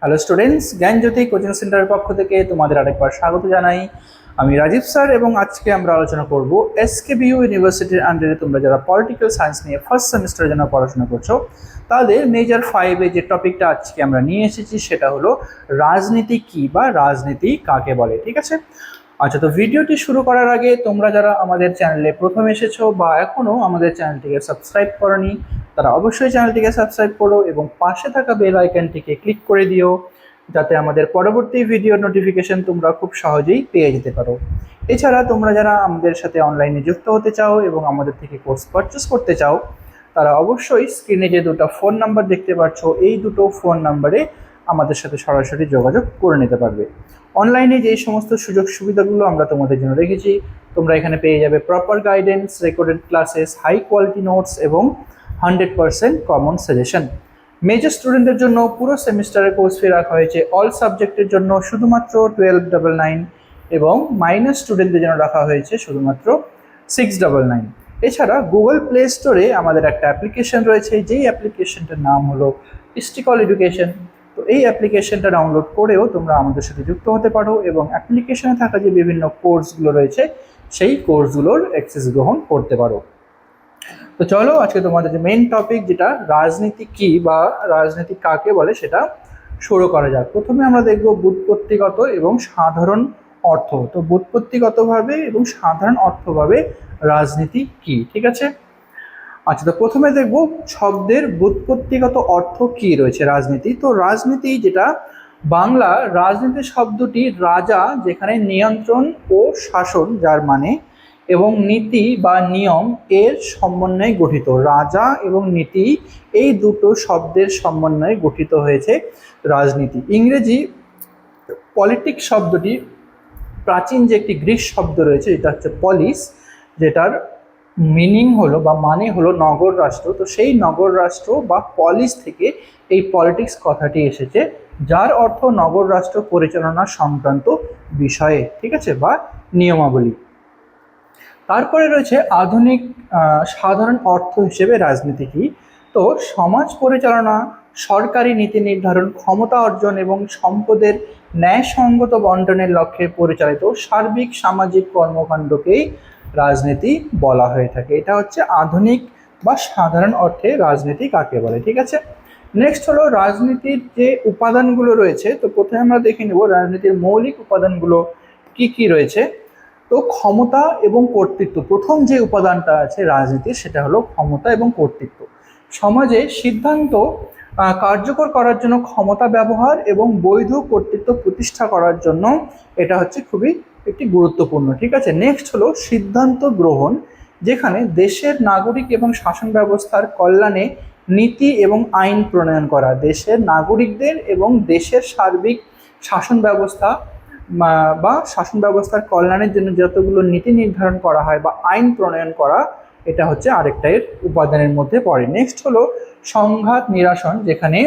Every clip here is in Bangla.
হ্যালো স্টুডেন্টস, জ্ঞানজ্যোতি কোচিং সেন্টারের পক্ষ থেকে তোমাদের আরেকবার স্বাগত জানাই। আমি রাজীব স্যার এবং আজকে আমরা আলোচনা করব এসকেবিইউ ইউনিভার্সিটির আন্ডারে তোমরা যারা পলিটিক্যাল সায়েন্স নিয়ে ফার্স্ট সেমিস্টারের জন্য পড়াশোনা করছো তাদের মেজর 5-এ যে টপিকটা আজকে আমরা নিয়ে এসেছি সেটা হলো রাজনীতি কি বা রাজনীতি কাকে বলে। ঠিক আছে, আচ্ছা, তো ভিডিওটি শুরু করার আগে তোমরা যারা আমাদের চ্যানেলে প্রথম এসেছো বা এখনো আমাদের চ্যানেলটিকে সাবস্ক্রাইব করোনি তারা অবশ্যই চ্যানেলটিকে সাবস্ক্রাইব করো এবং পাশে থাকা বেল আইকনটিকে ক্লিক করে দিও যাতে আমাদের পরবর্তী ভিডিওর নোটিফিকেশন তোমরা খুব সহজেই পেয়ে যেতে পারো। এছাড়া তোমরা যারা আমাদের সাথে অনলাইনে যুক্ত হতে চাও এবং আমাদের থেকে কোর্স পারচেস করতে চাও তারা অবশ্যই স্ক্রিনে যে দুটো ফোন নাম্বার দেখতে পাচ্ছ এই দুটো ফোন নাম্বারে আমাদের সাথে সরাসরি যোগাযোগ করে নিতে পারবে। অনলাইনে যে সমস্ত সুযোগ সুবিধাগুলো আমরা তোমাদের জন্য রেখেছি তোমরা এখানে পেয়ে যাবে proper guidance, recorded classes, high quality notes এবং 100% কমন সাজেশন। মেজর স্টুডেন্টদের জন্য পুরো সেমিস্টারের কোর্স ফি রাখা হয়েছে, অল সাবজেক্টের জন্য শুধুমাত্র 1299 এবং মাইনর স্টুডেন্টদের জন্য রাখা হয়েছে শুধুমাত্র 699। এছাড়া গুগল প্লে স্টোরে আমাদের একটা অ্যাপ্লিকেশন রয়েছে, যেই অ্যাপ্লিকেশনটার নাম হলো ইস্টিকল এডুকেশন। তো এই অ্যাপ্লিকেশনটা ডাউনলোড করেও তোমরা আমাদের সাথে যুক্ত হতে পারো এবং অ্যাপ্লিকেশনে থাকা যে বিভিন্ন কোর্সগুলো রয়েছে সেই কোর্সগুলোর অ্যাক্সেস গ্রহণ করতে পারো। তো চলো আজকে তোমাদের যে মেইন টপিক যেটা রাজনীতি কি বা রাজনীতি কাকে বলে সেটা শুরু করা যাক। প্রথমে আমরা দেখব ব্যুৎপত্তিগত এবং সাধারণ অর্থ। তো ব্যুৎপত্তিগতভাবে এবং সাধারণ অর্থভাবে রাজনীতি কি, ঠিক আছে। আচ্ছা, তো প্রথমে দেখব শব্দের ব্যুৎপত্তিগত অর্থ কি রয়েছে রাজনীতি। তো রাজনীতি যেটা বাংলা রাজনীতি শব্দটি রাজা, যেখানে নিয়ন্ত্রণ ও শাসন যার মানে, এবং নীতি বা নিয়ম এর সমন্বয়ে গঠিত। রাজা এবং নীতি এই দুটো শব্দের সমন্বয়ে গঠিত হয়েছে রাজনীতি। ইংরেজি পলিটিক্স শব্দটি প্রাচীন যে একটি গ্রিক শব্দ রয়েছে এটা হচ্ছে পলিস, যেটার মিনিং হলো বা মানে হলো নগর রাষ্ট্র। তো সেই নগর রাষ্ট্র বা পলিস থেকে এই পলিটিক্স কথাটি এসেছে, যার অর্থ নগর রাষ্ট্র পরিচালনা সংক্রান্ত বিষয়ে, ঠিক আছে, বা নিয়মাবলী। তারপরে রয়েছে আধুনিক সাধারণ অর্থ হিসেবে রাজনীতি কি। তো সমাজ পরিচালনা, সরকারি নীতি নির্ধারণ, ক্ষমতা অর্জন এবং সম্পদের ন্যায়সঙ্গত বন্টনের লক্ষ্যে পরিচালিত সার্বিক সামাজিক কর্মকাণ্ডকেই রাজনীতি বলা হয়ে থাকে। এটা হচ্ছে আধুনিক বা সাধারণ অর্থে রাজনীতি কাকে বলে, ঠিক আছে। নেক্সট হলো রাজনীতির যে উপাদানগুলো রয়েছে। তো প্রথমে আমরা দেখে নেব রাজনীতির মৌলিক উপাদানগুলো কি কি রয়েছে। তো ক্ষমতা এবং কর্তৃত্ব, প্রথম যে উপাদানটা আছে রাজনীতির সেটা হলো ক্ষমতা এবং কর্তৃত্ব। সমাজে সিদ্ধান্ত কার্যকর করার জন্য ক্ষমতা ব্যবহার এবং বৈধ কর্তৃত্ব প্রতিষ্ঠা করার জন্য এটা হচ্ছে খুবই একটি গুরুত্বপূর্ণ, ঠিক আছে। নেক্সট হলো সিদ্ধান্ত গ্রহণ, যেখানে দেশের নাগরিক এবং শাসন ব্যবস্থার কল্যাণে নীতি এবং আইন প্রণয়ন করা। দেশের নাগরিকদের এবং দেশের সার্বিক শাসন ব্যবস্থা বা শাসন ব্যবস্থার কল্যাণের জন্য যতগুলো নীতি নির্ধারণ করা হয় বা আইন প্রণয়ন করা, এটা হচ্ছে আরেকটা এর উপাদানের মধ্যে পড়ে। নেক্সট হলো সংঘাত নিরসন, যেখানে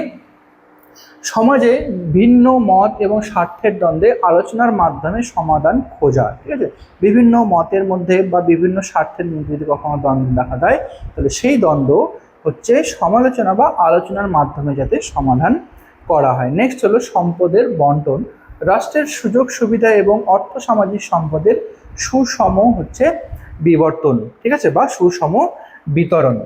সমাজে ভিন্ন মত এবং স্বার্থের দ্বন্দ্বে আলোচনার মাধ্যমে সমাধান খোঁজা, ঠিক আছে। বিভিন্ন মতের মধ্যে বা বিভিন্ন স্বার্থের মধ্যে যদি কখনো দ্বন্দ্ব দেখা দেয় তাহলে সেই দ্বন্দ্ব হচ্ছে সমালোচনা বা আলোচনার মাধ্যমে যাতে সমাধান করা হয়। নেক্সট হলো সম্পদের বন্টন, রাষ্ট্রের সুযোগ সুবিধা এবং অর্থ সামাজিক সম্পদের সুষম হচ্ছে বিবর্তন, ঠিক আছে, বা সুষম বিতরণ।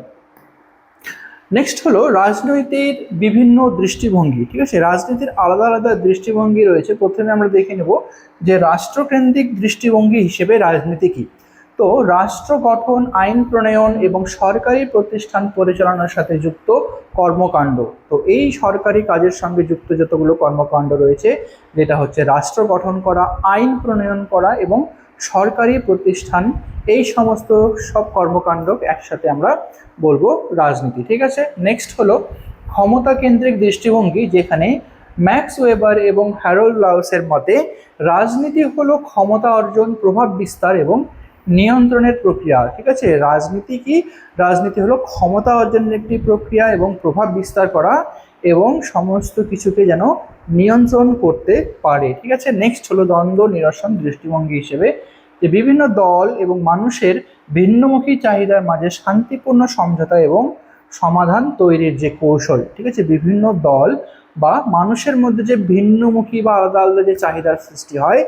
নেক্সট হলো রাজনৈতিক বিভিন্ন দৃষ্টিভঙ্গি, ঠিক আছে। রাজনীতির আলাদা আলাদা দৃষ্টিভঙ্গি রয়েছে। প্রথমে আমরা দেখে নেব যে রাষ্ট্রকেন্দ্রিক দৃষ্টিভঙ্গি হিসেবে রাজনীতি কি। তো রাষ্ট্র গঠন, আইন প্রণয়ন এবং সরকারি প্রতিষ্ঠান পরিচালনার সাথে যুক্ত কর্মকাণ্ড। তো এই সরকারি কাজের সঙ্গে যুক্ত যতগুলো কর্মকাণ্ড রয়েছে, যেটা হচ্ছে রাষ্ট্র গঠন করা, আইন প্রণয়ন করা এবং সরকারি প্রতিষ্ঠান, এই সমস্ত সব কর্মকাণ্ড একসাথে আমরা বলবো রাজনীতি, ঠিক আছে। নেক্সট হলো ক্ষমতা কেন্দ্রিক দৃষ্টিভঙ্গি, যেখানে ম্যাক্স ওয়েবার এবং হ্যারল্ড লাউসের মতে রাজনীতি হলো ক্ষমতা অর্জন, প্রভাব বিস্তার এবং নিয়ন্ত্রণের প্রক্রিয়া, ঠিক আছে। রাজনীতি কি? রাজনীতি হলো ক্ষমতা অর্জনের একটি প্রক্রিয়া এবং প্রভাব বিস্তার করা এবং সমস্ত কিছুকে যেন নিয়ন্ত্রণ করতে পারে, ঠিক আছে। নেক্সট হলো দ্বন্দ্ব নিরসন দৃষ্টিভঙ্গি হিসেবে, যে বিভিন্ন দল এবং মানুষের ভিন্নমুখী চাহিদার মাঝে শান্তিপূর্ণ সমঝোতা এবং সমাধান তৈরির যে কৌশল, ঠিক আছে। বিভিন্ন দল বা মানুষের মধ্যে যে ভিন্নমুখী বা আলাদা আলাদা যে চাহিদার সৃষ্টি হয়,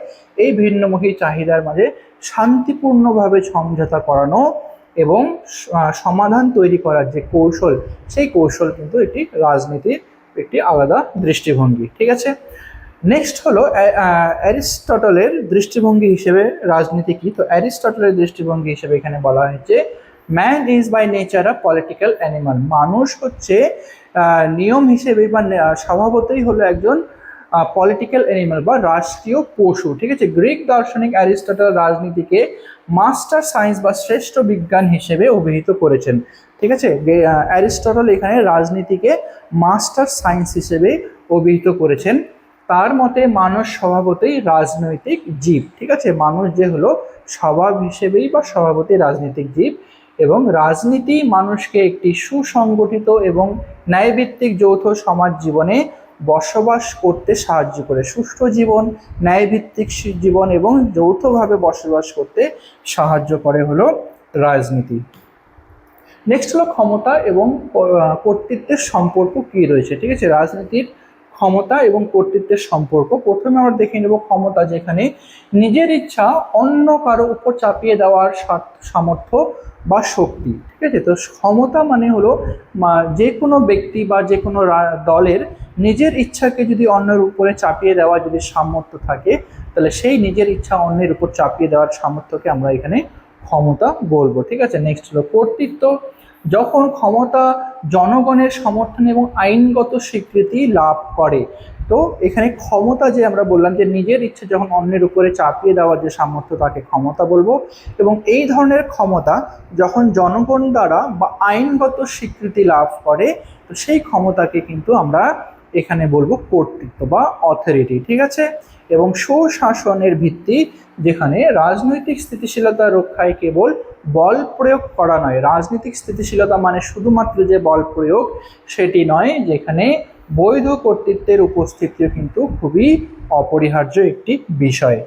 এই ভিন্নমুখী চাহিদার মাঝে শান্তিপূর্ণভাবে সমঝোতা করানো এবং সমাধান তৈরি করার যে কৌশল, সেই কৌশল কিন্তু একটি রাজনীতির একটি আলাদা দৃষ্টিভঙ্গি। ঠিক আছে, নেক্সট হলো অ্যারিস্টটলের দৃষ্টিভঙ্গি হিসেবে রাজনীতি কি। তো অ্যারিস্টটলের দৃষ্টিভঙ্গি হিসেবে এখানে বলা হয়েছে man is by nature a political animal. মানুষ হচ্ছে নিয়ম হিসেবে বা স্বভাবতই হলো একজন পলিটিক্যাল অ্যানিমাল বা রাষ্ট্রীয় পশু। ঠিক আছে, গ্রিক দার্শনিক অ্যারিস্টটল রাজনীতিকে মাস্টার সায়েন্স বা শ্রেষ্ঠ বিজ্ঞান হিসেবে অভিহিত করেছেন। ঠিক আছে, অ্যারিস্টটল এখানে রাজনীতিকে মাস্টার সায়েন্স হিসেবে অভিহিত করেছেন। তার মতে মানুষ স্বভাবতই রাজনৈতিক জীব। ঠিক আছে, মানুষ যে হলো স্বভাব হিসেবেই বা স্বভাবতই রাজনৈতিক জীব, এবং রাজনীতি মানুষকে একটি সুসংগঠিত এবং ন্যায়ভিত্তিক যৌথ সমাজ জীবনে বসবাস করতে সাহায্য করে। সুষ্ঠু জীবন, ন্যায়ভিত্তিক জীবন এবং যৌথভাবে বসবাস করতে সাহায্য করে হলো রাজনীতি। নেক্সট হলো ক্ষমতা এবং কর্তৃত্বের সম্পর্ক কি রয়েছে। ঠিক আছে, রাজনীতির ক্ষমতা এবং কর্তৃত্বের সম্পর্ক প্রথমে আমরা দেখে নেব ক্ষমতা, যেখানে নিজের ইচ্ছা অন্য কারো উপর চাপিয়ে দেওয়ার সামর্থ্য বা শক্তি। ঠিক আছে, তো ক্ষমতা মানে হলো যে কোনো ব্যক্তি বা যে কোনো দলের নিজের ইচ্ছাকে যদি অন্যের উপরে চাপিয়ে দেওয়ার যদি সামর্থ্য থাকে, তাহলে সেই নিজের ইচ্ছা অন্যের উপর চাপিয়ে দেওয়ার সামর্থ্যকে আমরা এখানে ক্ষমতা বলবো। ঠিক আছে, নেক্সট হলো কর্তৃত্ব, যখন ক্ষমতা জনগণের সমর্থন এবং আইনগত স্বীকৃতি লাভ করে। তো এখানে ক্ষমতা যে আমরা বললাম যে নিজের ইচ্ছে যখন অন্যের উপরে চাপিয়ে দেওয়ার যে সামর্থ্য, তাকে ক্ষমতা বলবো। এবং এই ধরনের ক্ষমতা যখন জনগণ দ্বারা বা আইনগত স্বীকৃতি লাভ করে, তো সেই ক্ষমতাকে কিন্তু আমরা এখানে বলবো কর্তৃত্ব বা অথরিটি। ঠিক আছে, এবং সুশাসনের ভিত্তি, যেখানে রাজনৈতিক স্থিতিশীলতা রক্ষায় কেবল বল প্রয়োগ করা নয়। রাজনৈতিক স্থিতিশীলতা মানে শুধুমাত্র যে বল প্রয়োগ সেটি নয়, যেখানে বৈধ কর্তৃত্বের উপস্থিতিও কিন্তু খুবই অপরিহার্য একটি বিষয়।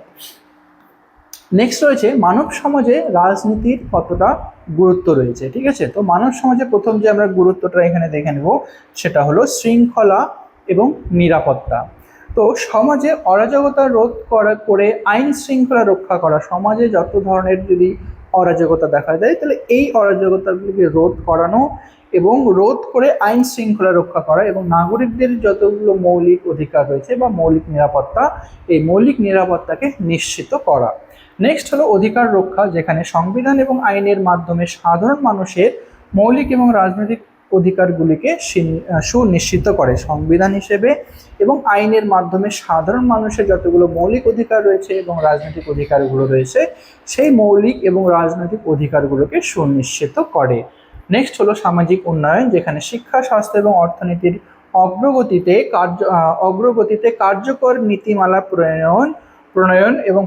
নেক্সট রয়েছে মানব সমাজে রাজনীতির কতটা গুরুত্ব রয়েছে। ঠিক আছে, তো মানব সমাজে প্রথম যে আমরা গুরুত্বটা এখানে দেখে নেব সেটা হলো শৃঙ্খলা এবং নিরাপত্তা। তো সমাজে অরাজকতা রোধ করে আইন শৃঙ্খলা রক্ষা করা। সমাজে যত ধরনের যদি অরাজকতা দেখা দেয়, তাহলে এই অরাজকতাগুলিকে রোধ করানো এবং রোধ করে আইন শৃঙ্খলা রক্ষা করা, এবং নাগরিকদের যতগুলো মৌলিক অধিকার রয়েছে বা মৌলিক নিরাপত্তা, এই মৌলিক নিরাপত্তাকে নিশ্চিত করা। নেক্সট হলো অধিকার রক্ষা, যেখানে সংবিধান এবং আইনের মাধ্যমে সাধারণ মানুষের মৌলিক এবং রাজনৈতিক অধিকারগুলিকে সুনিশ্চিত করে। সংবিধান হিসেবে এবং আইনের মাধ্যমে সাধারণ মানুষের যতগুলো মৌলিক অধিকার রয়েছে এবং রাজনৈতিক অধিকারগুলো রয়েছে, সেই মৌলিক এবং রাজনৈতিক অধিকারগুলোকে সুনিশ্চিত করে। নেক্সট হলো সামাজিক উন্নয়ন, যেখানে শিক্ষা, স্বাস্থ্য এবং অর্থনীতির অগ্রগতিতে কার্যকর নীতিমালা প্রণয়ন এবং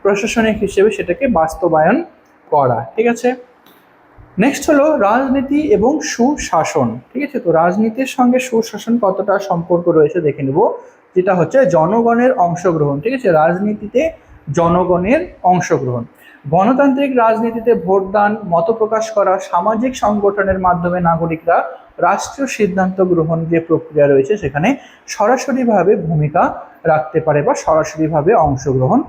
প্রশাসনিক হিসেবে সেটাকে বাস্তবায়ন করা। ঠিক আছে, নেক্সট হলো রাজনীতি এবং সুশাসন। ঠিক আছে, তো রাজনীতির সঙ্গে সুশাসন কতটা সম্পর্ক রয়েছে দেখে নেব, যেটা হচ্ছে জনগণের অংশগ্রহণ। ঠিক আছে, রাজনীতিতে জনগণের অংশগ্রহণ, গণতান্ত্রিক রাজনীতিতে ভোটদান, মত প্রকাশ করা, সামাজিক সংগঠনের মাধ্যমে নাগরিকরা রাষ্ট্রীয় সিদ্ধান্ত গ্রহণ যে প্রক্রিয়া রয়েছে সেখানে সরাসরিভাবে ভূমিকা রাখতে পারে বা সরাসরিভাবে অংশগ্রহণ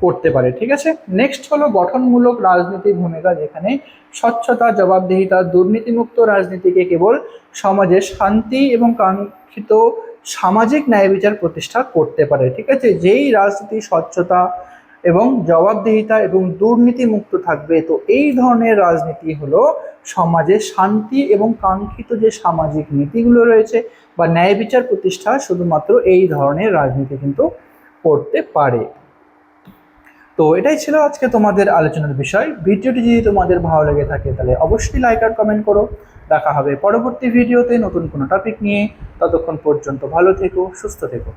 করতে পারে। ঠিক আছে, নেক্সট হলো গঠনমূলক রাজনীতির ভূমিকা, যেখানে স্বচ্ছতা, জবাবদিহিতা, দুর্নীতিমুক্ত রাজনীতিকে কেবল সমাজে শান্তি এবং কাঙ্ক্ষিত সামাজিক ন্যায় বিচার প্রতিষ্ঠা করতে পারে। ঠিক আছে, যেই রাজনীতি স্বচ্ছতা এবং জবাবদিহিতা এবং দুর্নীতিমুক্ত থাকবে, তো এই ধরনের রাজনীতি হলো সমাজে শান্তি এবং কাঙ্ক্ষিত যে সামাজিক নীতিগুলো রয়েছে বা ন্যায় বিচার প্রতিষ্ঠা, শুধুমাত্র এই ধরনের রাজনীতি কিন্তু করতে পারে। তো এটাই ছিল আজকে তোমাদের আলোচনার বিষয়। ভিডিওটি যদি তোমাদের ভালো লেগে থাকে তাহলে অবশ্যই লাইক আর কমেন্ট করো। দেখা হবে পরবর্তী ভিডিওতে নতুন কোনো টপিক নিয়ে। ততক্ষণ পর্যন্ত ভালো থেকো, সুস্থ থেকো।